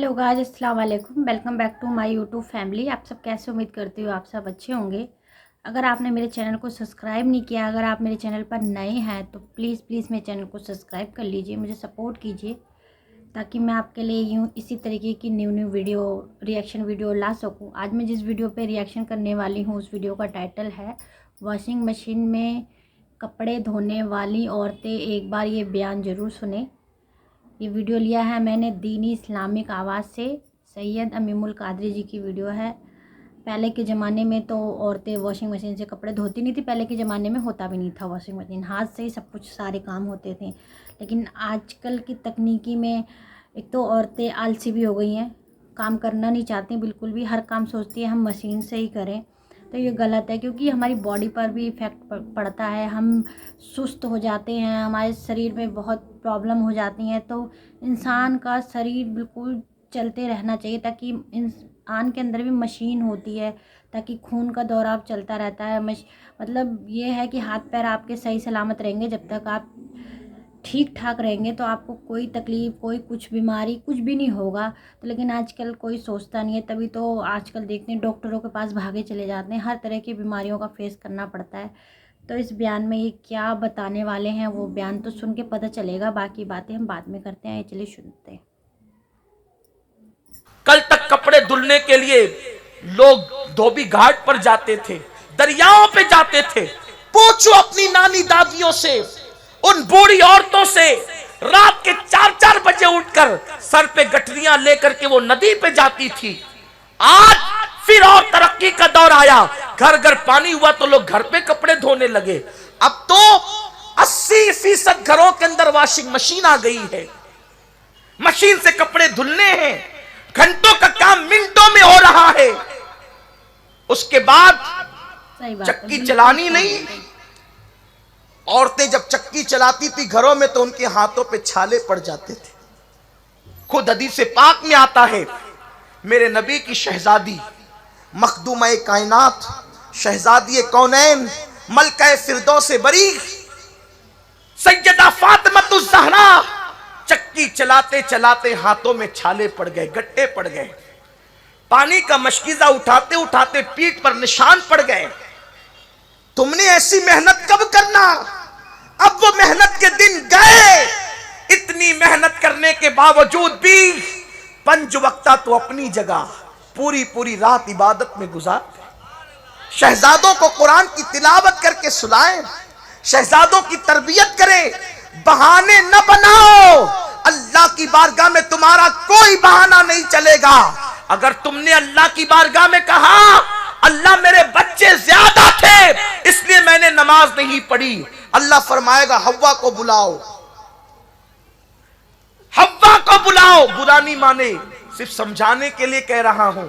Hello guys, अस्सलाम वालेकुम। Welcome back to my YouTube family. आप सब कैसे? उम्मीद करती हूँ आप सब अच्छे होंगे। अगर आपने मेरे चैनल को सब्सक्राइब नहीं किया, अगर आप मेरे चैनल पर नए हैं तो प्लीज़ मेरे चैनल को सब्सक्राइब कर लीजिए, मुझे सपोर्ट कीजिए ताकि मैं आपके लिए यूँ इसी तरीके की न्यू वीडियो रिएक्शन वीडियो ला सकूँ। आज मैं जिस वीडियो पर रिएक्शन करने वाली हूँ उस वीडियो का टाइटल है वॉशिंग मशीन में कपड़े धोने वाली औरतें एक बार ये बयान ज़रूर सुने। ये वीडियो लिया है मैंने दीनी इस्लामिक आवाज़ से, सैयद अमीमुल कादरी जी की वीडियो है। पहले के ज़माने में तो औरतें वॉशिंग मशीन से कपड़े धोती नहीं थी, पहले के ज़माने में होता भी नहीं था वॉशिंग मशीन, हाथ से ही सब कुछ सारे काम होते थे। लेकिन आजकल की तकनीकी में एक तो औरतें आलसी भी हो गई हैं, काम करना नहीं चाहती बिल्कुल भी, हर काम सोचती है हम मशीन से ही करें। तो ये गलत है क्योंकि हमारी बॉडी पर भी इफ़ेक्ट पड़ता है, हम सुस्त हो जाते हैं, हमारे शरीर में बहुत प्रॉब्लम हो जाती हैं। तो इंसान का शरीर बिल्कुल चलते रहना चाहिए ताकि इंसान के अंदर भी मशीन होती है ताकि खून का दौराव चलता रहता है। मतलब ये है कि हाथ पैर आपके सही सलामत रहेंगे जब तक आप ठीक ठाक रहेंगे, तो आपको कोई तकलीफ़, कोई कुछ बीमारी कुछ भी नहीं होगा। तो लेकिन आजकल कोई सोचता नहीं है, तभी तो आजकल देखते हैं डॉक्टरों के पास भागे चले जाते हैं, हर तरह की बीमारियों का फेस करना पड़ता है। तो इस बयान में ये क्या बताने वाले हैं वो बयान तो सुन के पता चलेगा, बाकी बातें हम बाद में करते हैं। चलिए सुनते हैं। कल तक कपड़े धुलने के लिए लोग धोबी घाट पर जाते थे, दरियाओं पे जाते थे। पूछो अपनी नानी दादियों से, उन बूढ़ी औरतों से, रात के 4-4 बजे उठकर सर पे गठरियां लेकर के वो नदी पे जाती थी। आज फिर और तरक्की का दौर आया, घर घर पानी हुआ तो लोग घर पे कपड़े धोने लगे। अब तो 80% घरों के अंदर वॉशिंग मशीन आ गई है, मशीन से कपड़े धुलने हैं, घंटों का काम मिनटों में हो रहा है। उसके बाद चक्की चलानी नहीं। औरतें जब चक्की चलाती थी घरों में तो उनके हाथों पे छाले पड़ जाते थे। खुद हदीस पाक में आता है, मेरे नबी की शहजादी मखदूम-ए कायनात, शहजादी कौनैन, मलका फिरदौस बरी, सैयदा फातिमातुज़ ज़हरा चक्की चलाते चलाते हाथों में छाले पड़ गए, गट्टे पड़ गए। पानी का मशकीज़ा उठाते उठाते पीठ पर निशान पड़ गए। तुमने ऐसी मेहनत कब करना? अब वो मेहनत के दिन गए। इतनी मेहनत करने के बावजूद भी 5 वक्ता तो अपनी जगह पूरी पूरी रात इबादत में गुजार। शहजादों को कुरान की तिलावत करके सुलाएं, शहजादों की तरबियत करें, बहाने न बनाओ। अल्लाह की बारगाह में तुम्हारा कोई बहाना नहीं चलेगा। अगर तुमने अल्लाह की बारगाह में कहा अल्लाह मेरे बच्चे ज्यादा थे इसलिए मैंने नमाज नहीं पढ़ी, अल्लाह फरमाएगा हव्वा को बुलाओ, हव्वा को बुलाओ। बुरा नहीं माने, सिर्फ समझाने के लिए कह रहा हूं।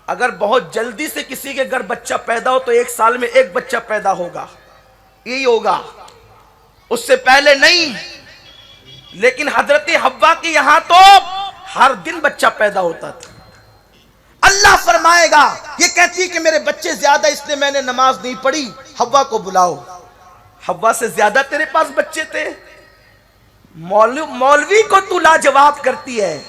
अगर बहुत जल्दी से किसी के घर बच्चा पैदा हो तो 1 साल में 1 बच्चा पैदा होगा, यही होगा, उससे पहले नहीं। लेकिन हजरत हव्वा के यहां तो हर दिन बच्चा पैदा होता था। अल्लाह फरमाएगा, ये कहती कि मेरे बच्चे ज्यादा इसलिए मैंने नमाज नहीं पढ़ी, हव्वा को बुलाओ। हव्वा से ज्यादा तेरे पास बच्चे थे। मौलवी को तू लाजवाब करती है,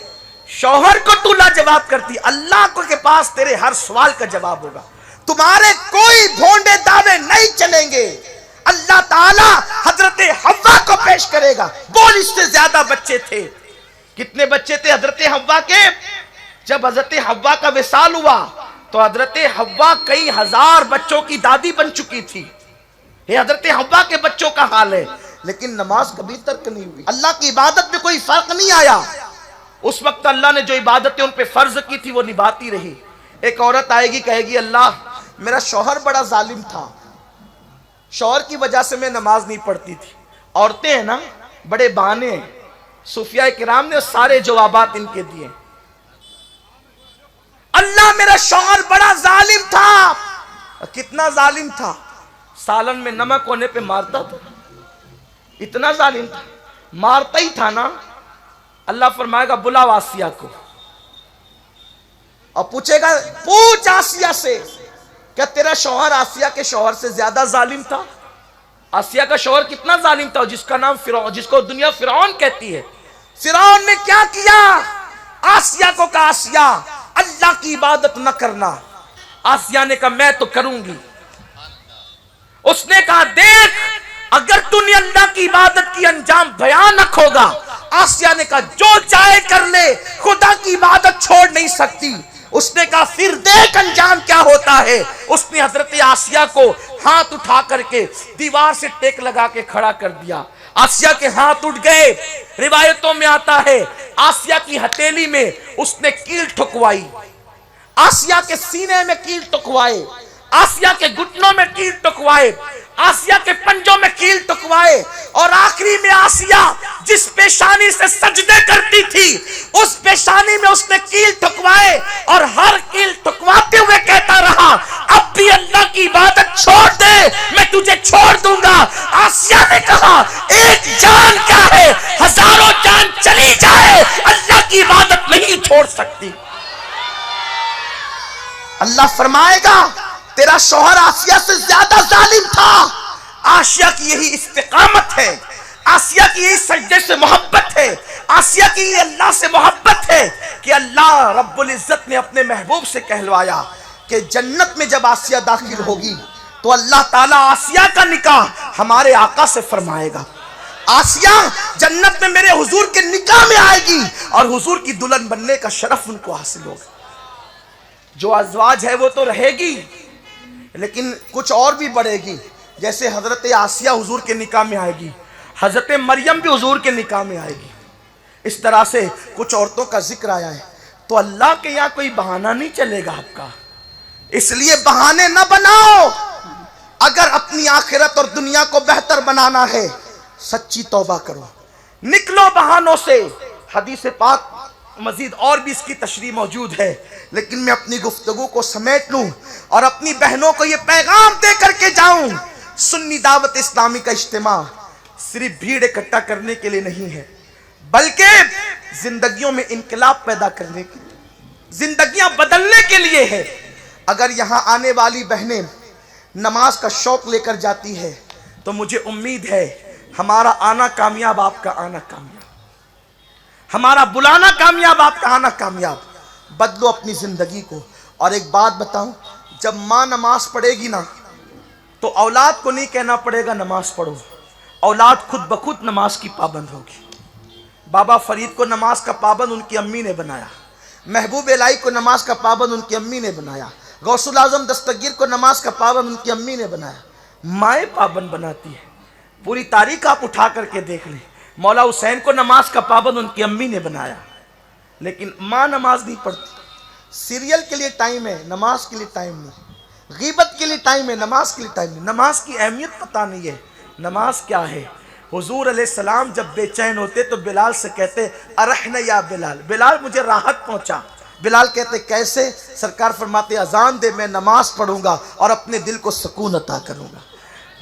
शौहर को तू लाजवाब करती है, अल्लाह को के पास तेरे हर सवाल का जवाब होगा। तुम्हारे कोई भोंडे दावे नहीं चलेंगे। अल्लाह ताला हजरत हव्वा को पेश करेगा, बोल इससे ज्यादा बच्चे थे। कितने बच्चे थे हजरत हव्वा के? जब हजरत हव्वा का विसाल हुआ तो हजरत हव्वा कई हजार बच्चों की दादी बन चुकी थी। ये हजरत हव्वा के बच्चों का हाल है। लेकिन नमाज कभी तर्क नहीं हुई, अल्लाह की इबादत में कोई फर्क नहीं आया। उस वक्त अल्लाह ने जो इबादतें उन पे फर्ज की थी वो निभाती रही। एक औरत आएगी, कहेगी अल्लाह मेरा शौहर बड़ा जालिम था, शौहर की वजह से मैं नमाज नहीं पढ़ती थी। औरतें हैं ना, बड़े बहाने हैं। सूफिया किराम ने सारे जवाबात इनके दिए। अल्लाह मेरा शौहर बड़ा जालिम था। कितना जालिम था? सालन में नमक होने पे मारता था, इतना जालिम था, मारता ही था ना। अल्लाह फरमाएगा बुलाओ आसिया को, और पूछेगा पूछ आसिया से क्या तेरा शौहर आसिया के शौहर से ज्यादा जालिम था? आसिया का शौहर कितना जालिम था, जिसका नाम फिरौन, जिसको दुनिया फिरौन कहती है। फिरौन ने क्या किया? آسیہ کو کہا آسیہ اللہ کی عبادت نہ کرنا. آسیہ نے کہا میں تو کروں گی. اس نے کہا دیکھ اگر تو نے اللہ کی عبادت کی انجام بھیانک ہوگا. آسیہ نے کہا جو چاہے کر لے خدا کی عبادت چھوڑ نہیں سکتی. اس نے کہا پھر دیکھ انجام کیا ہوتا ہے. اس نے حضرت آسیہ کو ہاتھ اٹھا کر کے دیوار سے ٹیک لگا کے کھڑا کر دیا. آسیہ کے ہاتھ اٹھ گئے. روایتوں میں آتا ہے آسیہ کی ہتھیلی میں اس نے کیل ٹھکوائی, آسیہ کے سینے میں کیل ٹکوائے, آسیہ کے گھٹنوں میں کیل ٹکوائے, آسیہ کے پنجوں میں کیل ٹکوائے, اور آخری میں آسیہ جس پیشانی سے سجدے کرتی تھی اس پیشانی میں اس نے کیل ٹکوائے, اور ہر کیل ٹکواتے ہوئے کہتا رہا اب بھی اللہ کی عبادت چھوڑ دے میں تجھے چھوڑ دوں گا. آسیہ نے کہا ایک جان کیا ہے, ہزاروں جان چلی جائے اللہ کی عبادت نہیں چھوڑ سکتی. اللہ فرمائے گا تیرا شوہر آسیہ سے زیادہ ظالم تھا. آسیہ کی یہی استقامت ہے, آسیہ کی یہی سجدے سے محبت ہے, آسیہ کی یہ اللہ سے محبت ہے کہ اللہ رب العزت نے اپنے محبوب سے کہلوایا کہ جنت میں جب آسیہ داخل ہوگی تو اللہ تعالیٰ آسیہ کا نکاح ہمارے آقا سے فرمائے گا. آسیہ جنت میں میرے حضور کے نکاح میں آئے گی اور حضور کی دلہن بننے کا شرف ان کو حاصل ہوگا. جو ازواج ہے وہ تو رہے گی لیکن کچھ اور بھی بڑھے گی. جیسے حضرت آسیہ حضور کے نکاح میں آئے گی, حضرت مریم بھی حضور کے نکاح میں آئے گی. اس طرح سے کچھ عورتوں کا ذکر آیا ہے. تو اللہ کے یہاں کوئی بہانہ نہیں چلے گا آپ کا, اس لیے بہانے نہ بناؤ. اگر اپنی آخرت اور دنیا کو بہتر بنانا ہے سچی توبہ کرو, نکلو بہانوں سے. حدیث پاک مزید اور بھی اس کی تشریح موجود ہے لیکن میں اپنی گفتگو کو سمیٹ لوں اور اپنی بہنوں کو یہ پیغام دے کر کے جاؤں. سنی دعوت اسلامی کا اجتماع صرف بھیڑ اکٹھا کرنے کے لیے نہیں ہے بلکہ زندگیوں میں انقلاب پیدا کرنے کے لیے, زندگیاں بدلنے کے لیے ہے. اگر یہاں آنے والی بہنیں نماز کا شوق لے کر جاتی ہے تو مجھے امید ہے ہمارا آنا کامیاب, آپ کا آنا کامیاب, ہمارا بلانا کامیاب, آپ کا آنا کامیاب. بدلو اپنی زندگی کو. اور ایک بات بتاؤں, جب ماں نماز پڑھے گی نا تو اولاد کو نہیں کہنا پڑے گا نماز پڑھو, اولاد خود بخود نماز کی پابند ہوگی. بابا فرید کو نماز کا پابند ان کی امی نے بنایا, محبوب الہی کو نماز کا پابند ان کی امی نے بنایا, غوث الاعظم دستگیر کو نماز کا پابند ان کی امی نے بنایا. مائیں پابند بناتی ہے. پوری تاریخ آپ اٹھا کر کے دیکھ لیں, مولا حسین کو نماز کا پابند ان کی امی نے بنایا لیکن ماں نماز نہیں پڑھتی. سیریل کے لیے ٹائم ہے, نماز کے لیے ٹائم نہیں. غیبت کے لیے ٹائم ہے, نماز کے لیے ٹائم نہیں. نماز کی اہمیت پتہ نہیں ہے. نماز کیا ہے؟ حضور علیہ السلام جب بے چین ہوتے تو بلال سے کہتے ارحنا یا بلال, بلال مجھے راحت پہنچا. بلال کہتے کیسے؟ سرکار فرماتے اذان دے میں نماز پڑھوں گا اور اپنے دل کو سکون عطا کروں گا.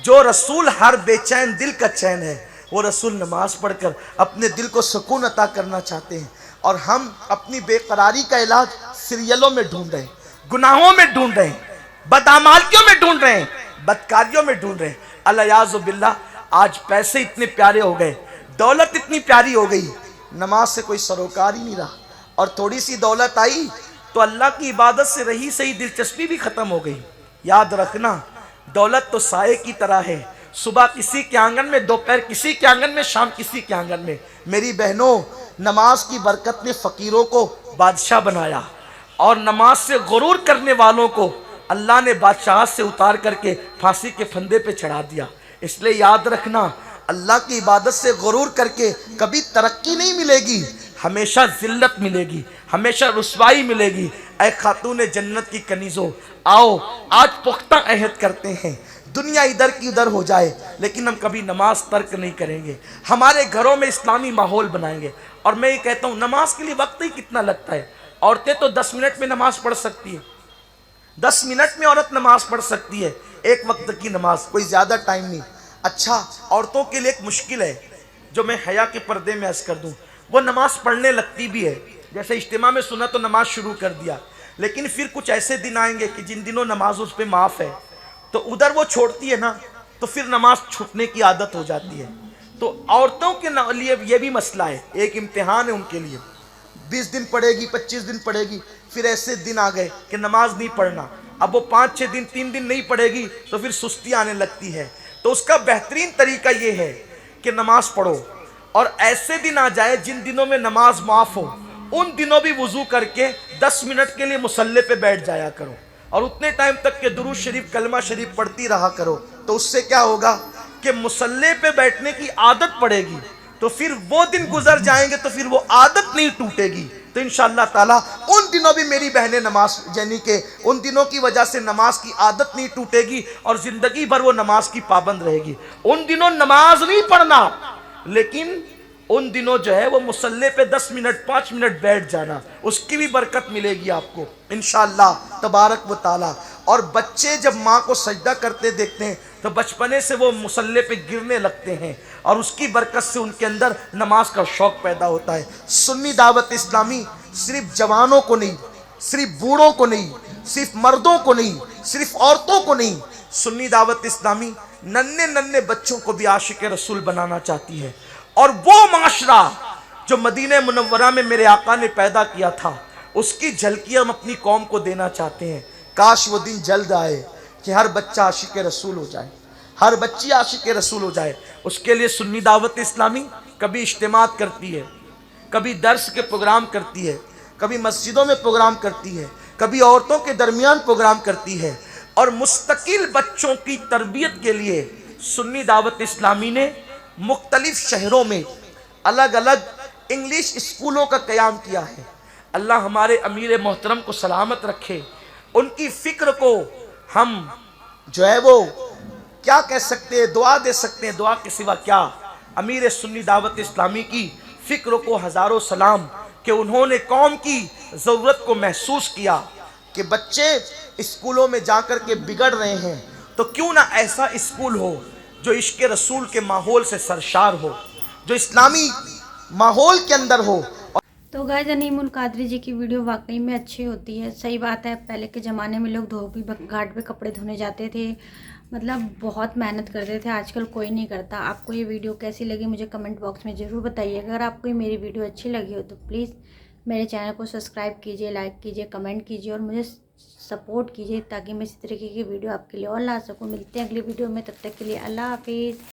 جو رسول ہر بے چین دل کا چین ہے وہ رسول نماز پڑھ کر اپنے دل کو سکون عطا کرنا چاہتے ہیں. اور ہم اپنی بے قراری کا علاج سیریلوں میں ڈھونڈ رہے ہیں, گناہوں میں ڈھونڈ رہے ہیں, بدعمالیوں میں ڈھونڈ رہے ہیں, بدکاریوں میں ڈھونڈ رہے ہیں. الیاذ باللہ آج پیسے اتنے پیارے ہو گئے, دولت اتنی پیاری ہو گئی, نماز سے کوئی سروکار ہی نہیں رہا. اور تھوڑی سی دولت آئی تو اللہ کی عبادت سے رہی صحیح دلچسپی بھی ختم ہو گئی. یاد رکھنا دولت تو سائے کی طرح ہے, صبح کسی کے آنگن میں, دوپہر کسی کے آنگن میں, شام کسی کے آنگن میں. میری بہنوں, نماز کی برکت نے فقیروں کو بادشاہ بنایا اور نماز سے غرور کرنے والوں کو اللہ نے بادشاہت سے اتار کر کے پھانسی کے پھندے پہ چڑھا دیا. اس لیے یاد رکھنا اللہ کی عبادت سے غرور کر کے کبھی ترقی نہیں ملے گی, ہمیشہ ذلت ملے گی, ہمیشہ رسوائی ملے گی. اے خاتون جنت کی کنیزوں, آؤ آج پختہ عہد کرتے ہیں, دنیا ادھر کی ادھر ہو جائے لیکن ہم کبھی نماز ترک نہیں کریں گے. ہمارے گھروں میں اسلامی ماحول بنائیں گے. اور میں یہ کہتا ہوں نماز کے لیے وقت ہی کتنا لگتا ہے. عورتیں تو 10 منٹ میں نماز پڑھ سکتی ہیں, 10 منٹ میں عورت نماز پڑھ سکتی ہے, ایک وقت کی نماز, کوئی زیادہ ٹائم نہیں. اچھا, عورتوں کے لیے ایک مشکل ہے جو میں حیا کے پردے میں عرض کر دوں, وہ نماز پڑھنے لگتی بھی ہے. جیسے اجتماع میں سنا تو نماز شروع کر دیا, لیکن پھر کچھ ایسے دن آئیں گے کہ جن دنوں نماز اس پہ معاف ہے تو ادھر وہ چھوڑتی ہے نا تو پھر نماز چھوٹنے کی عادت ہو جاتی ہے. تو عورتوں کے لیے یہ بھی مسئلہ ہے, ایک امتحان ہے ان کے لیے. 20 दिन पढ़ेगी, 25 दिन पढ़ेगी, फिर ऐसे दिन आ गए कि नमाज नहीं पढ़ना। अब वो 5-6 दिन 3 दिन नहीं पढ़ेगी तो फिर सुस्ती आने लगती है। तो उसका बेहतरीन तरीका ये है कि नमाज पढ़ो, और ऐसे दिन आ जाए जिन दिनों में नमाज माफ हो, उन दिनों भी वुजू करके 10 मिनट के लिए मुसल्ले पे बैठ जाया करो, और उतने टाइम तक के दुरूद शरीफ कलमा शरीफ पढ़ती रहा करो। तो उससे क्या होगा कि मुसल्ले पे बैठने की आदत पड़ेगी, तो फिर वो दिन गुजर जाएंगे तो फिर वो आदत नहीं टूटेगी। तो इंशाअल्लाह ताला उन दिनों भी मेरी बहनें नमाज, यानी कि उन दिनों की वजह से नमाज की आदत नहीं टूटेगी और जिंदगी भर वो नमाज की पाबंद रहेगी। उन दिनों नमाज नहीं पढ़ना, लेकिन उन दिनों जो है वो मुसल्ले पे 10 मिनट 5 मिनट बैठ जाना, उसकी भी बरकत मिलेगी आपको इंशाअल्लाह तबारक व ताला। और बच्चे जब माँ को सजदा करते देखते हैं तो बचपने से वो मुसल्ले पे गिरने लगते हैं, और उसकी बरकत से उनके अंदर नमाज का शौक पैदा होता है। सुन्नी दावत इस्लामी सिर्फ जवानों को नहीं, सिर्फ बूढ़ों को नहीं, सिर्फ मर्दों को नहीं, सिर्फ औरतों को नहीं, सुन्नी दावत इस्लामी नन्हे नन्हे बच्चों को भी आशिक रसूल बनाना चाहती है। और वो माशरा जो मदीने मुनव्वरा में मेरे आका ने पैदा किया था, उसकी झलकी हम अपनी कौम को देना चाहते हैं। काश वो दिन जल्द आए कि हर बच्चा आशिक रसूल हो जाए, हर बच्ची आशिक रसूल हो जाए। उसके लिए सुन्नी दावत इस्लामी कभी इज्तिमात करती है, कभी दर्स के प्रोग्राम करती है, कभी मस्जिदों में प्रोग्राम करती है, कभी औरतों के दरमियान प्रोग्राम करती है। और मुस्तकिल बच्चों की तरबियत के लिए सुन्नी दावत इस्लामी ने मुख्तलिफ शहरों में अलग अलग इंग्लिश स्कूलों का क़याम किया है। अल्लाह हमारे अमीर मोहतरम को सलामत रखे। उनकी फ़िक्र को हम जो है वो क्या कह सकते हैं, दुआ दे सकते हैं, दुआ के सिवा क्या। अमीर सुन्नी दावत इस्लामी की फ़िक्र को हज़ारों सलाम कि उन्होंने कौम की ज़रूरत को महसूस किया कि बच्चे स्कूलों में जाकर के बिगड़ रहे हैं, तो क्यों ना ऐसा स्कूल हो जो इश्क रसूल के माहौल से सरशार हो, जो इस्लामी माहौल के अंदर हो। तो गाइस अनीमुल कादरी जी की वीडियो वाकई में अच्छी होती है। सही बात है, पहले के ज़माने में लोग धोबी घाट पे कपड़े धोने जाते थे, मतलब बहुत मेहनत करते थे, आजकल कोई नहीं करता। आपको ये वीडियो कैसी लगी मुझे कमेंट बॉक्स में ज़रूर बताइए। अगर आपको ये मेरी वीडियो अच्छी लगी हो तो प्लीज़ मेरे चैनल को सब्सक्राइब कीजिए, लाइक कीजिए, कमेंट कीजिए और मुझे सपोर्ट कीजिए, ताकि मैं इसी तरीके की वीडियो आपके लिए और ला सकूँ। मिलते हैं अगली वीडियो में, तब तक के लिए अल्लाह हाफिज़।